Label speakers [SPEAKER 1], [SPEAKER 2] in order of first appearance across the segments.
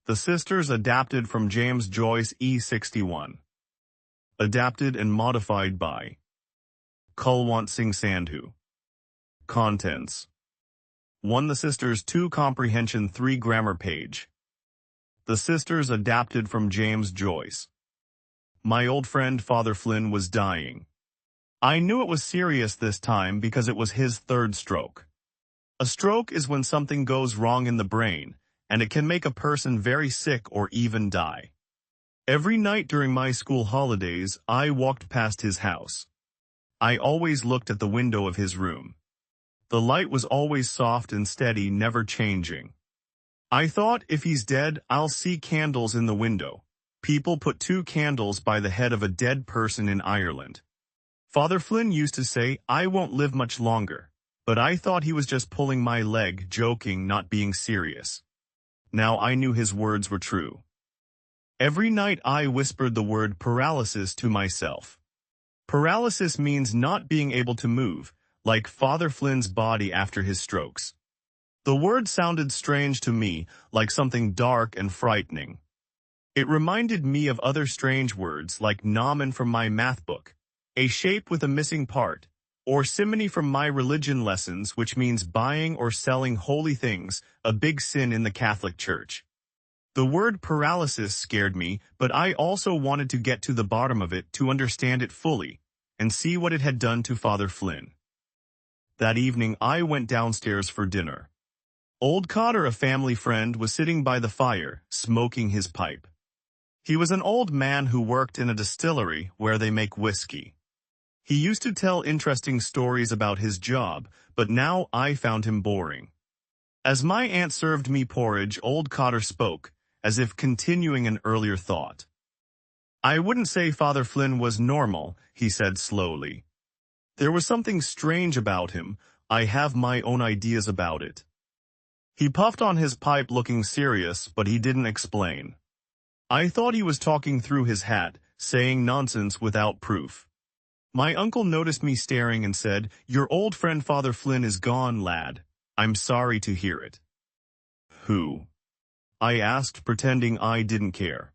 [SPEAKER 1] The Sisters adapted from James Joyce E61. Adapted and modified by Kulwant Singh Sandhu. Contents 1. The Sisters 2. Comprehension 3. Grammar page. The Sisters adapted from James Joyce. My old friend Father Flynn was dying. I knew it was serious this time because it was his third stroke. A stroke is when something goes wrong in the brain, and it can make a person very sick or even die. Every night during my school holidays, I walked past his house. I always looked at the window of his room. The light was always soft and steady, never changing. I thought, if he's dead, I'll see candles in the window. People put 2 candles by the head of a dead person in Ireland. Father Flynn used to say, I won't live much longer. But I thought he was just pulling my leg, joking, not being serious. Now I knew his words were true. Every night I whispered the word paralysis to myself. Paralysis means not being able to move, like Father Flynn's body after his strokes. The word sounded strange to me, like something dark and frightening. It reminded me of other strange words like gnomon from my math book, a shape with a missing part, or simony from my religion lessons, which means buying or selling holy things, a big sin in the Catholic Church. The word paralysis scared me, but I also wanted to get to the bottom of it to understand it fully, and see what it had done to Father Flynn. That evening I went downstairs for dinner. Old Cotter, a family friend, was sitting by the fire, smoking his pipe. He was an old man who worked in a distillery where they make whiskey. He used to tell interesting stories about his job, but now I found him boring. As my aunt served me porridge, old Cotter spoke, as if continuing an earlier thought. I wouldn't say Father Flynn was normal, he said slowly. There was something strange about him. I have my own ideas about it. He puffed on his pipe looking serious, but he didn't explain. I thought he was talking through his hat, saying nonsense without proof. My uncle noticed me staring and said, Your old friend Father Flynn is gone, lad. I'm sorry to hear it. Who? I asked, pretending I didn't care.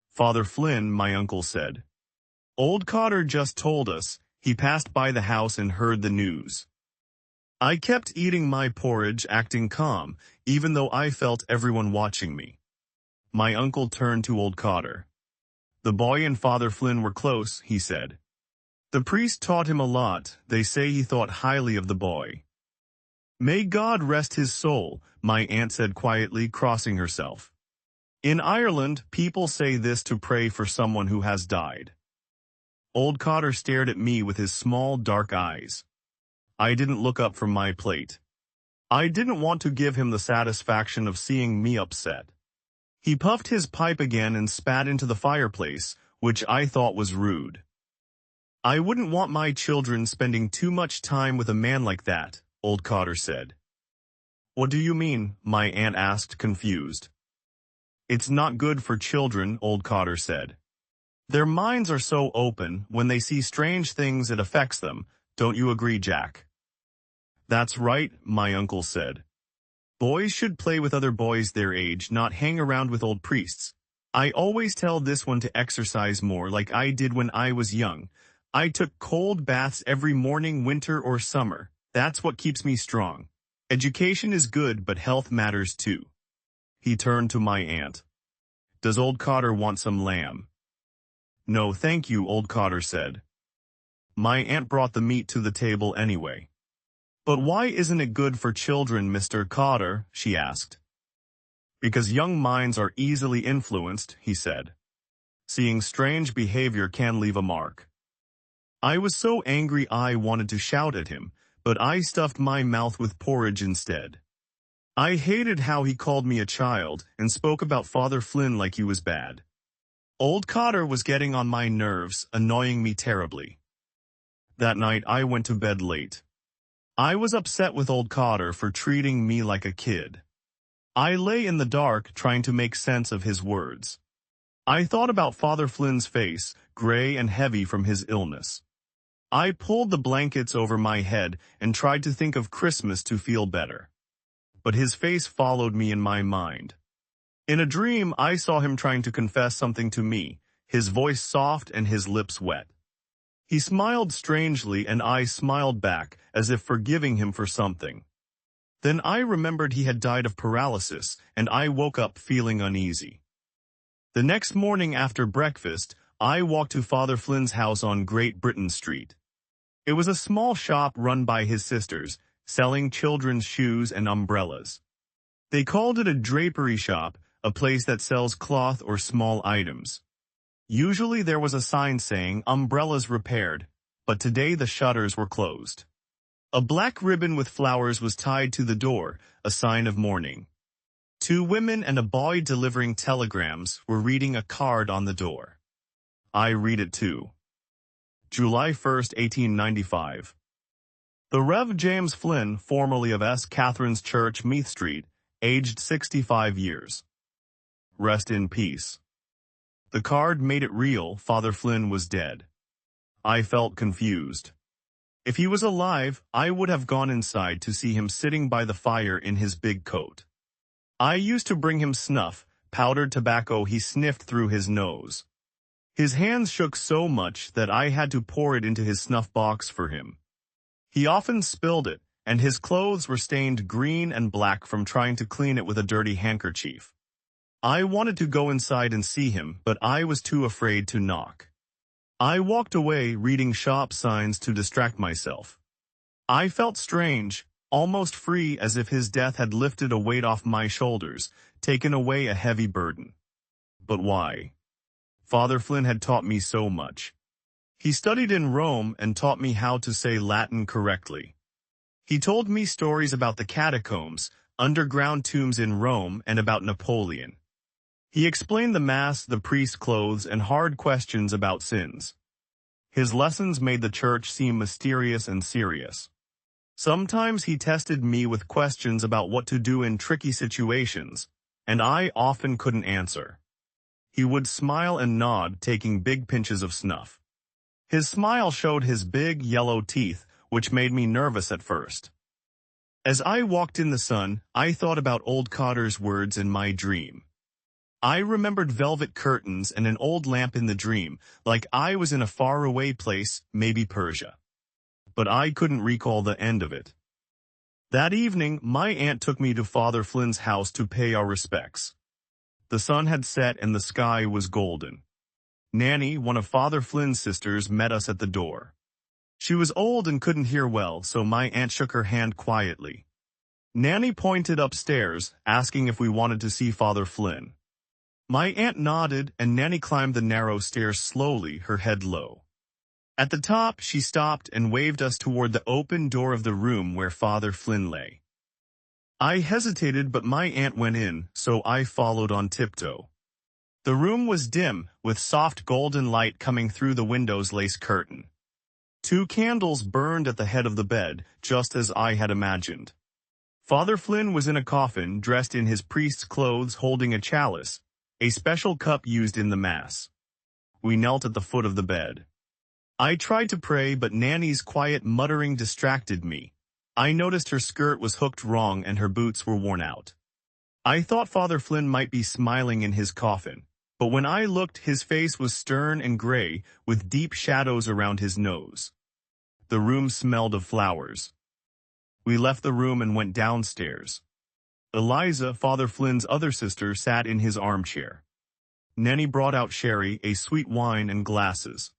[SPEAKER 1] Father Flynn, my uncle said. Old Cotter just told us. He passed by the house and heard the news. I kept eating my porridge, acting calm, even though I felt everyone watching me. My uncle turned to old Cotter. The boy and Father Flynn were close, he said. The priest taught him a lot. They say he thought highly of the boy. May God rest his soul, my aunt said quietly, crossing herself. In Ireland, people say this to pray for someone who has died. Old Cotter stared at me with his small dark eyes. I didn't look up from my plate. I didn't want to give him the satisfaction of seeing me upset. He puffed his pipe again and spat into the fireplace, which I thought was rude. I wouldn't want my children spending too much time with a man like that, old Cotter said. What do you mean? My aunt asked, confused. It's not good for children, old Cotter said. Their minds are so open, when they see strange things it affects them. Don't you agree, Jack? That's right, my uncle said. Boys should play with other boys their age, not hang around with old priests. I always tell this one to exercise more like I did when I was young. I took cold baths every morning, winter or summer. That's what keeps me strong. Education is good, but health matters too. He turned to my aunt. Does old Cotter want some lamb? No, thank you, old Cotter said. My aunt brought the meat to the table anyway. But why isn't it good for children, Mr. Cotter? She asked. Because young minds are easily influenced, he said. Seeing strange behavior can leave a mark. I was so angry I wanted to shout at him, but I stuffed my mouth with porridge instead. I hated how he called me a child and spoke about Father Flynn like he was bad. Old Cotter was getting on my nerves, annoying me terribly. That night I went to bed late. I was upset with old Cotter for treating me like a kid. I lay in the dark trying to make sense of his words. I thought about Father Flynn's face, gray and heavy from his illness. I pulled the blankets over my head and tried to think of Christmas to feel better. But his face followed me in my mind. In a dream, I saw him trying to confess something to me, his voice soft and his lips wet. He smiled strangely and I smiled back, as if forgiving him for something. Then I remembered he had died of paralysis, and I woke up feeling uneasy. The next morning after breakfast, I walked to Father Flynn's house on Great Britain Street. It was a small shop run by his sisters, selling children's shoes and umbrellas. They called it a drapery shop, a place that sells cloth or small items. Usually there was a sign saying umbrellas repaired, but today the shutters were closed. A black ribbon with flowers was tied to the door, a sign of mourning. 2 women and a boy delivering telegrams were reading a card on the door. I read it too. July 1, 1895. The Rev. James Flynn, formerly of S. Catherine's Church, Meath Street, aged 65 years. Rest in peace. The card made it real. Father Flynn was dead. I felt confused. If he was alive, I would have gone inside to see him sitting by the fire in his big coat. I used to bring him snuff, powdered tobacco he sniffed through his nose. His hands shook so much that I had to pour it into his snuff box for him. He often spilled it, and his clothes were stained green and black from trying to clean it with a dirty handkerchief. I wanted to go inside and see him, but I was too afraid to knock. I walked away reading shop signs to distract myself. I felt strange, almost free, as if his death had lifted a weight off my shoulders, taken away a heavy burden. But why? Father Flynn had taught me so much. He studied in Rome and taught me how to say Latin correctly. He told me stories about the catacombs, underground tombs in Rome, and about Napoleon. He explained the Mass, the priest's clothes, and hard questions about sins. His lessons made the church seem mysterious and serious. Sometimes he tested me with questions about what to do in tricky situations, and I often couldn't answer. He would smile and nod, taking big pinches of snuff. His smile showed his big yellow teeth, which made me nervous at first. As I walked in the sun, I thought about old Cotter's words in my dream. I remembered velvet curtains and an old lamp in the dream, like I was in a faraway place, maybe Persia. But I couldn't recall the end of it. That evening, my aunt took me to Father Flynn's house to pay our respects. The sun had set and the sky was golden. Nanny, one of Father Flynn's sisters, met us at the door. She was old and couldn't hear well, so my aunt shook her hand quietly. Nanny pointed upstairs, asking if we wanted to see Father Flynn. My aunt nodded, and Nanny climbed the narrow stairs slowly, her head low. At the top, she stopped and waved us toward the open door of the room where Father Flynn lay. I hesitated, but my aunt went in, so I followed on tiptoe. The room was dim, with soft golden light coming through the window's lace curtain. 2 candles burned at the head of the bed, just as I had imagined. Father Flynn was in a coffin, dressed in his priest's clothes, holding a chalice, a special cup used in the Mass. We knelt at the foot of the bed. I tried to pray, but Nanny's quiet muttering distracted me. I noticed her skirt was hooked wrong and her boots were worn out. I thought Father Flynn might be smiling in his coffin, but when I looked, his face was stern and gray, with deep shadows around his nose. The room smelled of flowers. We left the room and went downstairs. Eliza, Father Flynn's other sister, sat in his armchair. Nanny brought out sherry, a sweet wine, and glasses.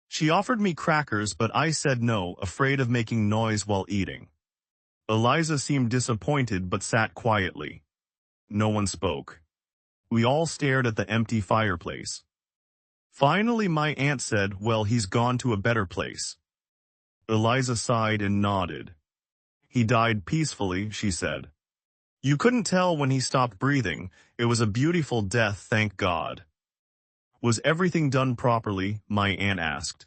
[SPEAKER 1] She offered me crackers, but I said no, afraid of making noise while eating. Eliza seemed disappointed but sat quietly. No one spoke. We all stared at the empty fireplace. Finally my aunt said, "Well, he's gone to a better place." Eliza sighed and nodded. "He died peacefully," she said. "You couldn't tell when he stopped breathing. It was a beautiful death, thank God." "Was everything done properly?" my aunt asked.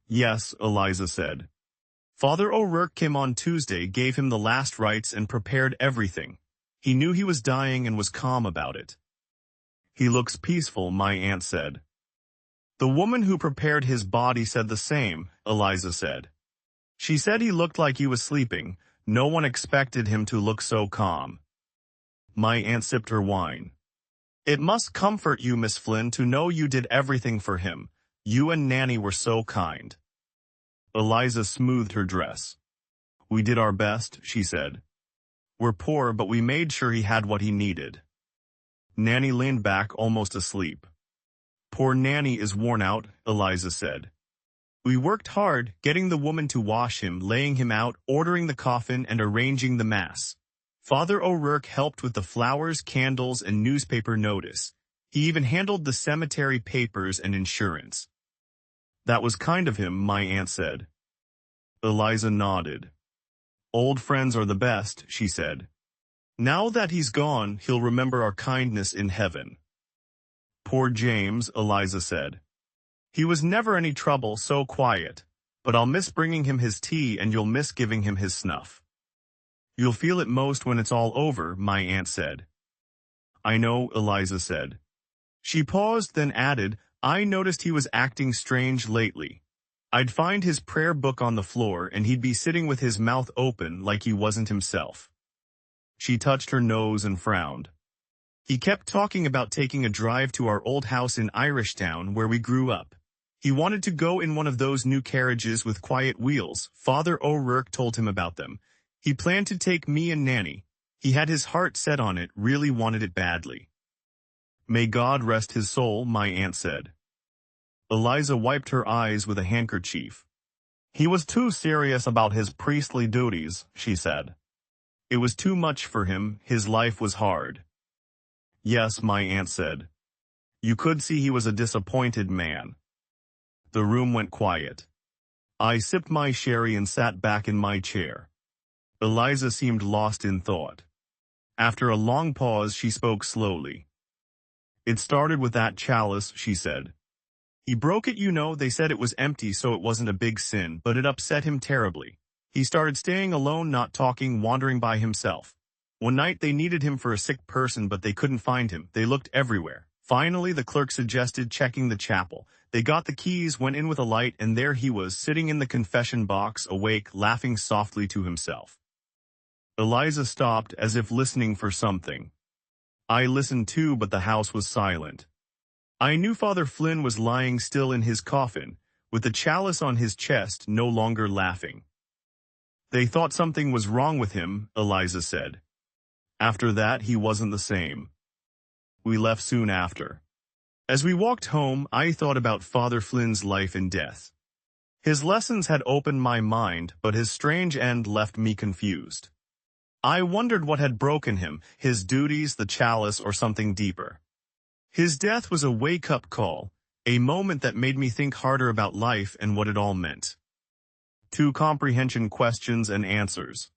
[SPEAKER 1] "Yes," Eliza said. "Father O'Rourke came on Tuesday, gave him the last rites and prepared everything. He knew he was dying and was calm about it." "He looks peaceful," my aunt said. "The woman who prepared his body said the same," Eliza said. "She said he looked like he was sleeping. No one expected him to look so calm." My aunt sipped her wine. It must comfort you, Miss Flynn, to know you did everything for him. You and Nanny were so kind. Eliza smoothed her dress. We did our best, she said. We're poor, but we made sure he had what he needed. Nanny leaned back, almost asleep. Poor Nanny is worn out, Eliza said. We worked hard, getting the woman to wash him, laying him out, ordering the coffin, and arranging the mass. Father O'Rourke helped with the flowers, candles, and newspaper notice. He even handled the cemetery papers and insurance. That was kind of him, my aunt said. Eliza nodded. Old friends are the best, she said. Now that he's gone, he'll remember our kindness in heaven. Poor James, Eliza said. He was never any trouble, so quiet. But I'll miss bringing him his tea and you'll miss giving him his snuff. You'll feel it most when it's all over, my aunt said. I know, Eliza said. She paused, then added, I noticed he was acting strange lately. I'd find his prayer book on the floor and he'd be sitting with his mouth open like he wasn't himself. She touched her nose and frowned. He kept talking about taking a drive to our old house in Irishtown where we grew up. He wanted to go in one of those new carriages with quiet wheels. Father O'Rourke told him about them. He planned to take me and Nanny. He had his heart set on it, really wanted it badly. May God rest his soul, my aunt said. Eliza wiped her eyes with a handkerchief. He was too serious about his priestly duties, she said. It was too much for him, his life was hard. Yes, my aunt said. You could see he was a disappointed man. The room went quiet. I sipped my sherry and sat back in my chair. Eliza seemed lost in thought. After a long pause, she spoke slowly. It started with that chalice, she said. He broke it, you know. They said it was empty, so it wasn't a big sin, but it upset him terribly. He started staying alone, not talking, wandering by himself. One night they needed him for a sick person, but they couldn't find him. They looked everywhere. Finally, the clerk suggested checking the chapel. They got the keys, went in with a light, and there he was, sitting in the confession box, awake, laughing softly to himself. Eliza stopped, as if listening for something. I listened too, but the house was silent. I knew Father Flynn was lying still in his coffin, with the chalice on his chest, no longer laughing. They thought something was wrong with him, Eliza said. After that, he wasn't the same. We left soon after. As we walked home, I thought about Father Flynn's life and death. His lessons had opened my mind, but his strange end left me confused. I wondered what had broken him, his duties, the chalice, or something deeper. His death was a wake-up call, a moment that made me think harder about life and what it all meant. 2 comprehension questions and answers.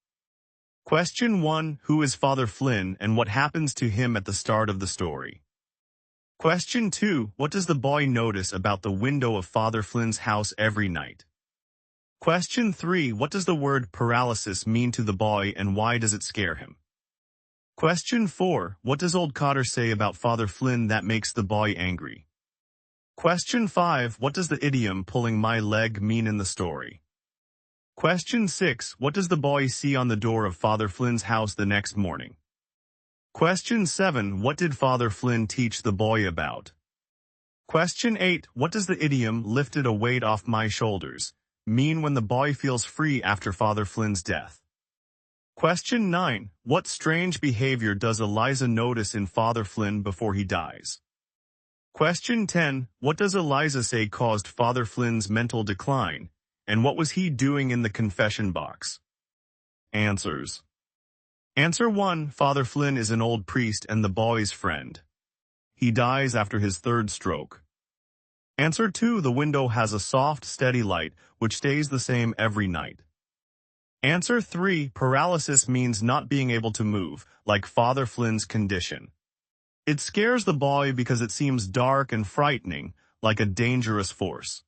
[SPEAKER 1] Question 1. Who is Father Flynn and what happens to him at the start of the story? Question 2. What does the boy notice about the window of Father Flynn's house every night? Question 3. What does the word paralysis mean to the boy and why does it scare him? Question 4. What does old Cotter say about Father Flynn that makes the boy angry? Question 5. What does the idiom "pulling my leg" mean in the story? Question 6. What does the boy see on the door of Father Flynn's house the next morning? Question 7. What did Father Flynn teach the boy about? Question 8. What does the idiom "lifted a weight off my shoulders" mean when the boy feels free after Father Flynn's death? Question 9. What strange behavior does Eliza notice in Father Flynn before he dies? Question 10. What does Eliza say caused Father Flynn's mental decline, and what was he doing in the confession box? Answers. Answer 1. Father Flynn is an old priest and the boy's friend. He dies after his 3rd stroke. Answer 2. The window has a soft, steady light, which stays the same every night. Answer 3. Paralysis means not being able to move, like Father Flynn's condition. It scares the boy because it seems dark and frightening, like a dangerous force.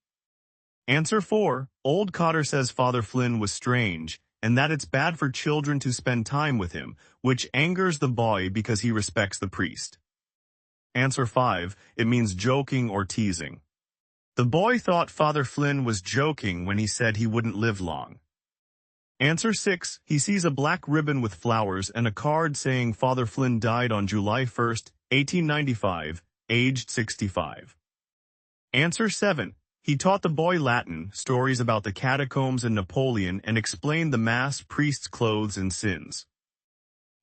[SPEAKER 1] Answer 4. Old Cotter says Father Flynn was strange, and that it's bad for children to spend time with him, which angers the boy because he respects the priest. Answer 5. It means joking or teasing. The boy thought Father Flynn was joking when he said he wouldn't live long. Answer 6. He sees a black ribbon with flowers and a card saying Father Flynn died on July 1st, 1895, aged 65. Answer 7. He taught the boy Latin, stories about the catacombs and Napoleon, and explained the mass, priest's clothes, and sins.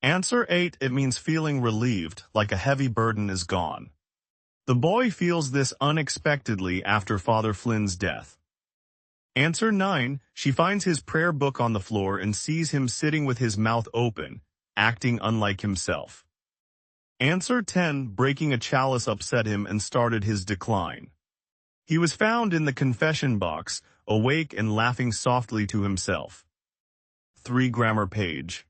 [SPEAKER 1] Answer 8. It means feeling relieved, like a heavy burden is gone. The boy feels this unexpectedly after Father Flynn's death. Answer 9. She finds his prayer book on the floor and sees him sitting with his mouth open, acting unlike himself. Answer 10. Breaking a chalice upset him and started his decline. He was found in the confession box, awake and laughing softly to himself. 3 grammar page.